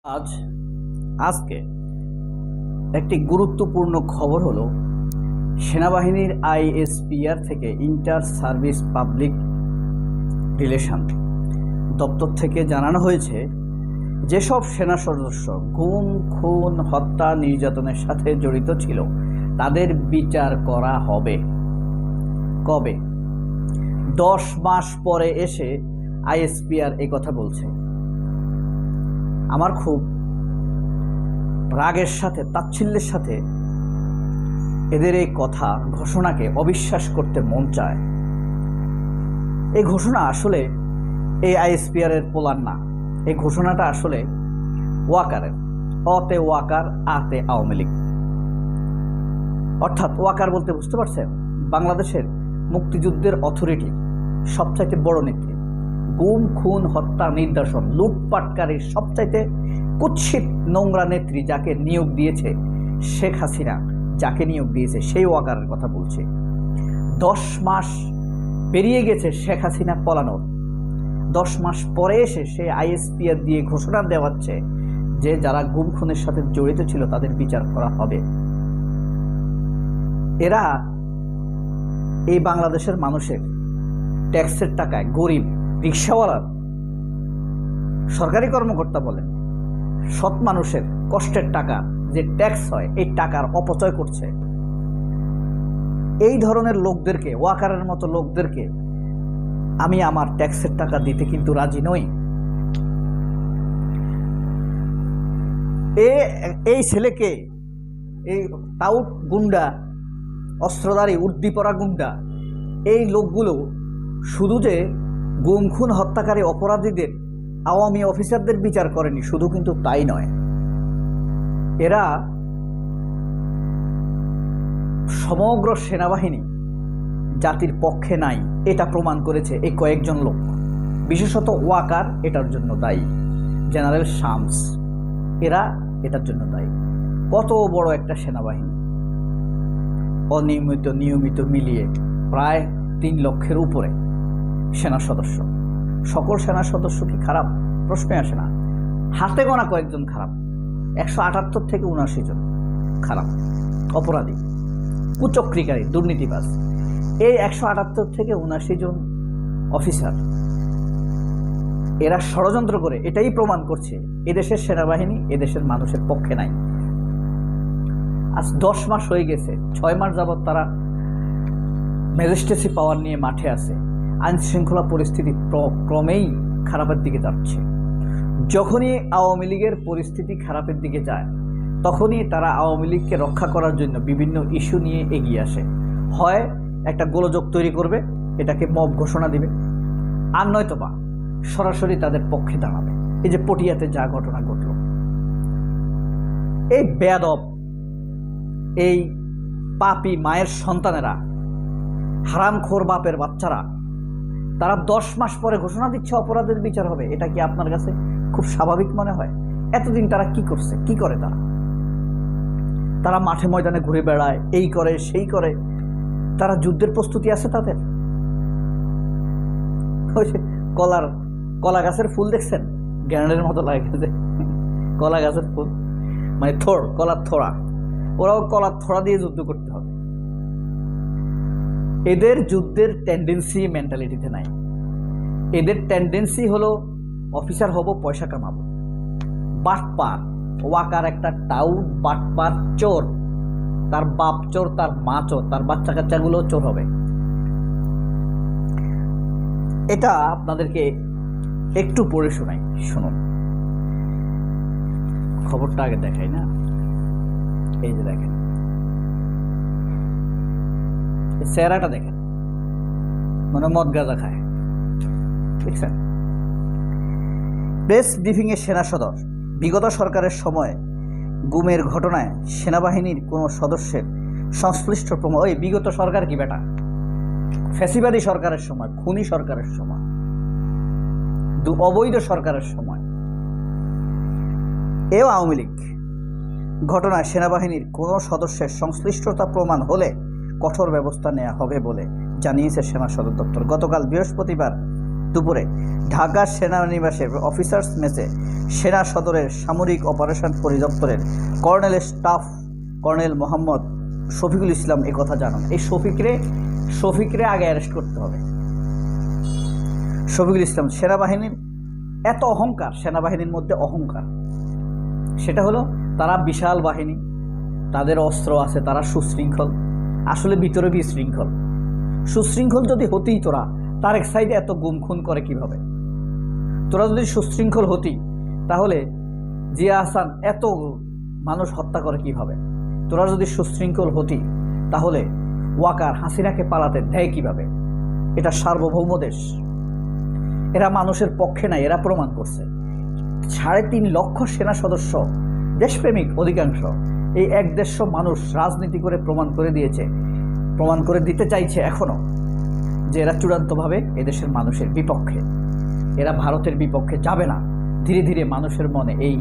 আজকে একটি গুরুত্বপূর্ণ খবর হলো সেনাবাহিনীর আইএসপিআর থেকে ইন্টার সার্ভিস পাবলিক রিলেশন দপ্তর থেকে জানানো হয়েছে যেসব সেনা সদস্য গুম, খুন, হত্যা, নির্যাতনের সাথে জড়িত ছিল তাদের বিচার করা হবে। কবে? 10 মাস পরে এসে আইএসপিআর এই কথা বলছে। আমার খুব রাগের সাথে, তাচ্ছিল্যের সাথে এদের এই কথা ঘোষণাকে অবিশ্বাস করতে মন চায়। এই ঘোষণা আসলে এই আইএসপিআর এর প্ল্যান না। এই ঘোষণাটা আসলে ওয়াকারের। অতে ওয়াকার, আতে আওয়ামী লীগ। অর্থাৎ ওয়াকার বলতে বুঝতে পারছেন, বাংলাদেশের মুক্তিযুদ্ধের অথরিটি, সবচাইতে বড় নেত্রী, গুম, খুন, হত্যা, নির্যাতন, লুটপাটকারীর সবচাইতে কুৎসিত নোংরা নেত্রী যাকে নিয়োগ দিয়েছে শেখ হাসিনা, যাকে নিয়োগ দিয়েছে সেই ওয়াকারের কথা বলছে। 10 মাস পেরিয়ে গেছে শেখ হাসিনা পলানোর। 10 মাস পরে এসে সে আইএসপিআর দিয়ে ঘোষণা দেওয়াচ্ছে যে যারা গুম খুনের সাথে জড়িত ছিল তাদের বিচার করা হবে। এরা এই বাংলাদেশের মানুষের ট্যাক্সের টাকায়, গরিব রিক্সাওয়ালার, সরকারি কর্মকর্তা বলেন, সৎ মানুষের কষ্টের টাকা যে ট্যাক্স হয় এই টাকার অপচয় করছে। এই ধরনের লোকদেরকে, ওয়াকারের মতো লোকদেরকে আমি আমার ট্যাক্সের টাকা দিতে কিন্তু রাজি নই। এই ছেলেকে, এই টাউট গুন্ডা, অস্ত্রধারী উর্দিপরা গুন্ডা, এই লোকগুলো শুধু যে গুম, খুন, হত্যাকারী অপরাধীদের, আওয়ামী অফিসারদের বিচার করেনি, শুধু কিন্তু তাই নয়, এরা সমগ্র সেনাবাহিনী জাতির পক্ষে নাই এটা প্রমাণ করেছে এই কয়েকজন লোক। বিশেষত ওয়াকার এটার জন্য দায়ী, জেনারেল শামস, এরা এটার জন্য দায়ী। কত বড় একটা সেনাবাহিনী, অনিয়মিত নিয়মিত মিলিয়ে প্রায় 3 লক্ষের উপরে সেনা সদস্য। সকল সেনা সদস্য কি খারাপ? প্রশ্নই আসে না। হাতে গোনা কয়েকজন খারাপ, 178 থেকে 79 জন খারাপ, অপরাধী, কুচক্রীকারী, দুর্নীতিবাজ। এই 178 থেকে 79 জন অফিসার, এরা ষড়যন্ত্র করে এটাই প্রমাণ করছে এদেশের সেনাবাহিনী এদেশের মানুষের পক্ষে নাই। আজ 10 মাস হয়ে গেছে, 6 মাস যাবৎ তারা ম্যাজিস্ট্রেসি পাওয়ার নিয়ে মাঠে আছে। আইন শৃঙ্খলা পরিস্থিতি ক্রমেই খারাপের দিকে যাচ্ছে। যখনই আওয়ামী লীগের পরিস্থিতি খারাপের দিকে যায় তখনই তারা আওয়ামী লীগকে রক্ষা করার জন্য বিভিন্ন ইস্যু নিয়ে এগিয়ে আসে। হয় একটা গোলযোগ তৈরি করবে, এটাকে মব ঘোষণা দিবে, আর নয়তোবা সরাসরি তাদের পক্ষে দাঁড়াবে। এই যে পটিয়াতে যা ঘটনা ঘটল, এই বেয়াদব, এই পাপী মায়ের সন্তানেরা, হারামখোর বাপের বাচ্চারা, তারা 10 মাস পরে ঘোষণা দিচ্ছে অপরাধের বিচার হবে। এটা কি আপনার কাছে খুব স্বাভাবিক মনে হয়? এতদিন তারা কি করছে, কি করে? তারা মাঠে ময়দানে ঘুরে বেড়ায়, এই করে সেই করে। তারা যুদ্ধের প্রস্তুতি আছে তাদের? ওই যে কলা গাছের ফুল দেখছেন, গ্যান্ডের মতো লাগে যে কলা গাছের ফুল, মানে কলার থোড়া, ওরাও কলার থোড়া দিয়ে যুদ্ধ করতে হবে। এদের যুদ্ধের টেন্ডেন্সি মেন্টালিটিতে নাই। এদের টেন্ডেন্সি হলো অফিসার হব, পয়সা কামাবো। বাটপার ওয়াকার একটা টাউট, বাটপার, চোর। তার বাপ চোর, তার মা চোর, তার বাচ্চা কাচ্চাগুলো চোর হবে। এটা আপনাদেরকে একটু পড়ে শোনাই, শুনুন। খবরটা আগে দেখাই না, এই যে দেখেন, চেহারাটা দেখেন, মানে মদ গাঁজা খায়, দেখছেন? প্রেস ব্রিফিংয়ে সেনা সদর, বিগত সরকারের সময় গুমের ঘটনায় সেনাবাহিনীর কোনো সদস্যের সংশ্লিষ্ট প্রমাণ। ওই বিগত সরকার কি বেটা? ফ্যাসিবাদী সরকারের সময়, খুনি সরকারের সময়, অবৈধ সরকারের সময়, এও আওয়ামী লীগ ঘটনায় সেনাবাহিনীর কোনো সদস্যের সংশ্লিষ্টতা প্রমাণ হলে কঠোর ব্যবস্থা নেওয়া হবে বলে জানিয়েছে সেনা সদর দপ্তর। গতকাল বৃহস্পতিবার দুপুরে ঢাকা সেনানিবাসের অফিসার্স মেসে সেনা সদরের সামরিক অপারেশন পরিদপ্তরের কর্নেল মোহাম্মদ শফিকুল ইসলাম একথা জানান। এই শফিকরে আগে অ্যারেস্ট করতে হবে। শফিকুল ইসলাম, সেনাবাহিনীর এত অহংকার, সেনাবাহিনীর মধ্যে অহংকার, সেটা হলো তারা বিশাল বাহিনী, তাদের অস্ত্র আছে, তারা সুশৃঙ্খল, আসলে ভিতরে বিশৃঙ্খল। সুশৃঙ্খল যদি হতেই তোরা তারেক সাইদে এত গুম খুন করে কিভাবে? তোরা যদি সুশৃঙ্খল হতি তাহলে জিয়া হাসান এত মানুষ হত্যা করে কিভাবে? তোরা যদি সুশৃঙ্খল হতি তাহলে ওয়াকার হাসিনাকে পালাতে দেয় কিভাবে? এটা সার্বভৌম দেশ, এরা মানুষের পক্ষে নাই, এরা প্রমাণ করছে। 3.5 লক্ষ সেনা সদস্য, দেশপ্রেমিক অধিকাংশ, এই 1.5 মানুষ রাজনীতি করে প্রমাণ করে দিয়েছে, প্রমাণ করে দিতে চাইছে এখনো যে এরা চূড়ান্তভাবে এদেশের মানুষের বিপক্ষে, এরা ভারতের বিপক্ষে যাবে না। ধীরে ধীরে মানুষের মনে এই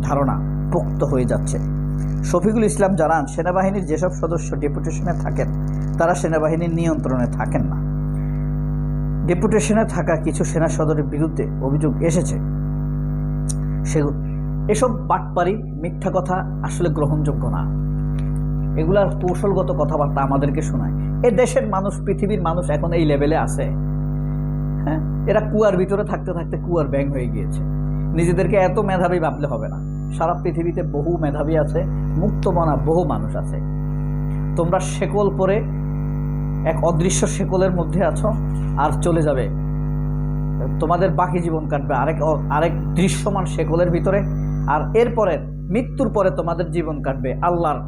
ধারণা পোক্ত হয়ে যাচ্ছে। শফিকুল ইসলাম জানান, সেনাবাহিনীর যেসব সদস্য ডেপুটেশনে থাকেন তারা সেনাবাহিনীর নিয়ন্ত্রণে থাকেন না। ডেপুটেশনে থাকা কিছু সেনা সদরের বিরুদ্ধে অভিযোগ এসেছে, এসব বাটপারি, মিথ্যা কথা আসলে গ্রহণযোগ্য না। এগুলার কৌশলগত কথাবার্তা আমাদেরকে শোনায়। এ দেশের মানুষ, পৃথিবীর মানুষ এখন এই লেভেলে আছে। হ্যাঁ, এরা কুয়ার ভিতরে থাকতে থাকতে কুয়ার ব্যাং হয়ে গিয়েছে। নিজেদেরকে এত মেধাবী ভাবলে হবে না। সারা পৃথিবীতে বহু মেধাবী আছে, মুক্তমনা বহু মানুষ আছে। তোমরা শেকল পরে এক অদৃশ্য শেকলের মধ্যে আছো, আর চলে যাবে, তোমাদের বাকি জীবন কাটবে আরেক দৃশ্যমান শেকলের ভিতরে। আর এরপরে মৃত্যুর পরে তোমাদের জীবন কাটবে আল্লাহর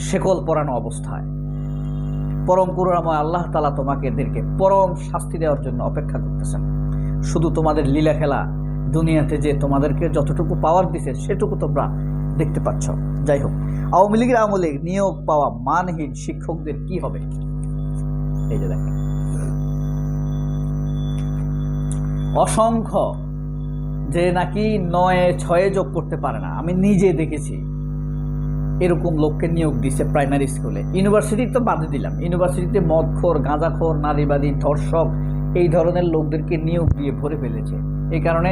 শেকল পরানো অবস্থায়। পরম করুণাময় আল্লাহ তাআলা তোমাদেরকে পরম শাস্তি দেওয়ার জন্য অপেক্ষা করতেছেন। শুধু তোমাদের লীলা খেলা দুনিয়াতে যে তোমাদেরকে যতটুকু পাওয়ার দিছে সেটুকু তোমরা দেখতে পাচ্ছ। যাই হোক, আওয়ামী লীগের আমলে নিয়োগ পাওয়া মানহীন শিক্ষকদের কি হবে? এই যে দেখেন, অসংখ্য যে নাকি 9-6 যোগ করতে পারে না, আমি নিজে দেখেছি এরকম লোককে নিয়োগ দিছে প্রাইমারি স্কুলে। ইউনিভার্সিটি তো বাদে দিলাম, ইউনিভার্সিটিতে মদখোর, গাঁজাখোর, নারীবাদী, ধর্ষক, এই ধরনের লোকদেরকে নিয়োগ দিয়ে ভরে ফেলেছে। এই কারণে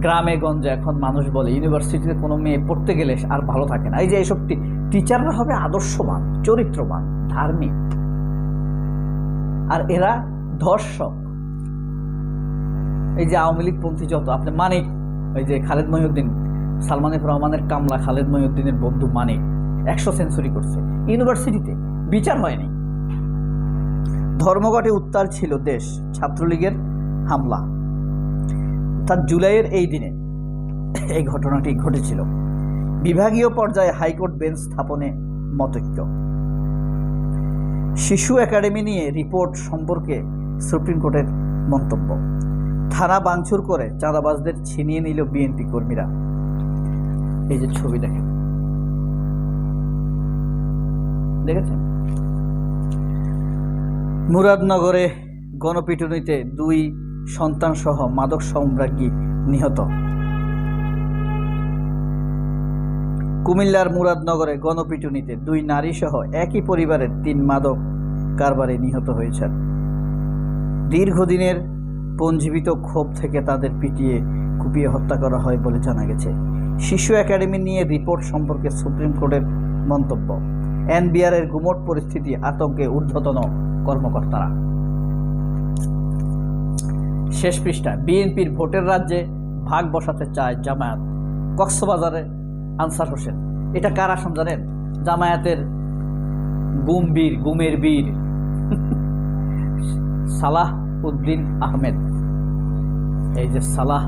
গ্রামে গঞ্জে এখন মানুষ বলে ইউনিভার্সিটিতে কোনো মেয়ে পড়তে গেলে আর ভালো থাকে না। এই যে এইসব টিচাররা হবে আদর্শবান, চরিত্রবান, ধার্মিক, আর এরা ধর্ষক। এই যে আওয়ামী লীগ পন্থী যত, আপনি মানিক, ওই যে খালেদ মহিউদ্দিন, সালমান এফ রহমানের কামলা খালেদ মহিউদ্দিনের বন্ধু মানিক 100 সেঞ্চুরি করছে, ইউনিভার্সিটিতে বিচার হয়নি। ধর্মঘটে উত্তাল ছিল দেশ, ছাত্রলীগের হামলা। অর্থাৎ জুলাইয়ের এই দিনে এই ঘটনাটি ঘটেছিল। বিভাগীয় পর্যায়ে হাইকোর্ট বেঞ্চ স্থাপনে মতৈক্য। শিশু একাডেমি নিয়ে রিপোর্ট সম্পর্কে সুপ্রিম কোর্টের মন্তব্য। থানা ভাঙচুর করে চাঁদাবাজদের ছিনিয়ে নিল বিএনপি কর্মীরা। এই যে ছবি দেখেছেন? মুরাদনগরে গণপিটুনিতে 2 সন্তান সহ মাদক সম্রাজ্ঞী নিহত। কুমিল্লার মুরাদনগরে গণপিটুনিতে 2 নারী সহ একই পরিবারের 3 মাদক কারবারে নিহত হয়েছেন। দীর্ঘদিনের পঞ্জীবিত ক্ষোভ থেকে তাদের পিটিয়ে কুপিয়ে হত্যা করা হয় বলে জানা গেছে। শিশু একাডেমি নিয়ে রিপোর্ট সম্পর্কে সুপ্রিম কোর্টের মন্তব্য। এনবিআরের গুমট পরিস্থিতি, আতঙ্কে ঊর্ধ্বতন কর্মকর্তারা। শেষ পৃষ্ঠা। বিএনপির ভোটের রাজ্যে ভাগ বসাতে চায় জামায়াত। কক্সবাজারে আনসার হোসেন। এটা কার আসন জানেন? জামায়াতের গুমের বীর সালাহ উদ্দিন আহমেদ। এই যে সালাহ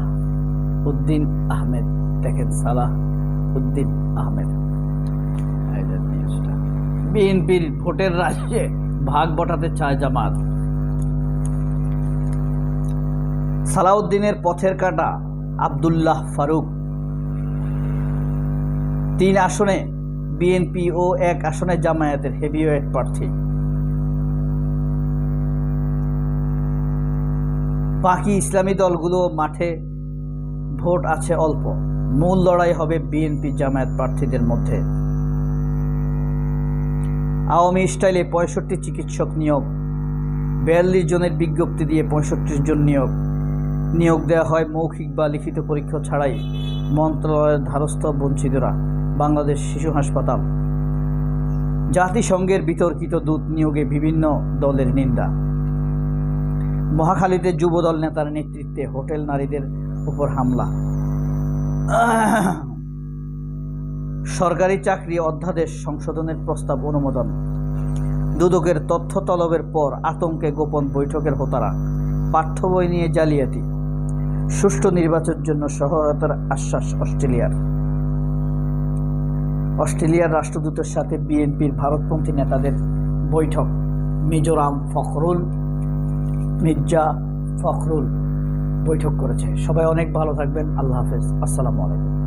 উদ্দিন আহমেদ, দেখেন সালাহ উদ্দিন আহমেদ। বিএনপির ভোটের রাজ্যে ভাগ বটাতে চায় জামাত। সালাউদ্দিনের পথের কাঁটা আব্দুল্লাহ ফারুক। 3 আসনে বিএনপি ও 1 আসনে জামায়াতের হেভিওয়েট প্রার্থী। বাকি ইসলামী দলগুলো মাঠে, ভোট আছে অল্প। মূল লড়াই হবে বিএনপি জামায়াত প্রার্থীদের মধ্যে। আওয়ামী স্টাইলে 65 চিকিৎসক নিয়োগ। 42 জনের বিজ্ঞপ্তি দিয়ে 65 জন নিয়োগ দেওয়া হয় মৌখিক বা লিখিত পরীক্ষা ছাড়াই। মন্ত্রণালয়ের ধারস্থ বঞ্চিতরা। বাংলাদেশ শিশু হাসপাতাল। জাতিসংঘের বিতর্কিত দূত নিয়োগে বিভিন্ন দলের নিন্দা। মহাখালীতে যুবদল নেতার নেতৃত্বে হোটেল নারীদের উপর হামলা। সরকারি চাকরি অধ্যাদেশ সংশোধনের প্রস্তাব অনুমোদন। দুদকের তথ্য তলবের পর আতঙ্কে গোপন বৈঠকের হোতারা। পাঠ্য বই নিয়ে জালিয়াতি। সুষ্ঠু নির্বাচনের জন্য সহায়তার আশ্বাস অস্ট্রেলিয়ার রাষ্ট্রদূতের সাথে বিএনপির ভারতপন্থী নেতাদের বৈঠক। মির্জা ফখরুল বৈঠক করেছে। সবাই অনেক ভালো থাকবেন। আল্লাহ হাফেজ। আসসালামু আলাইকুম।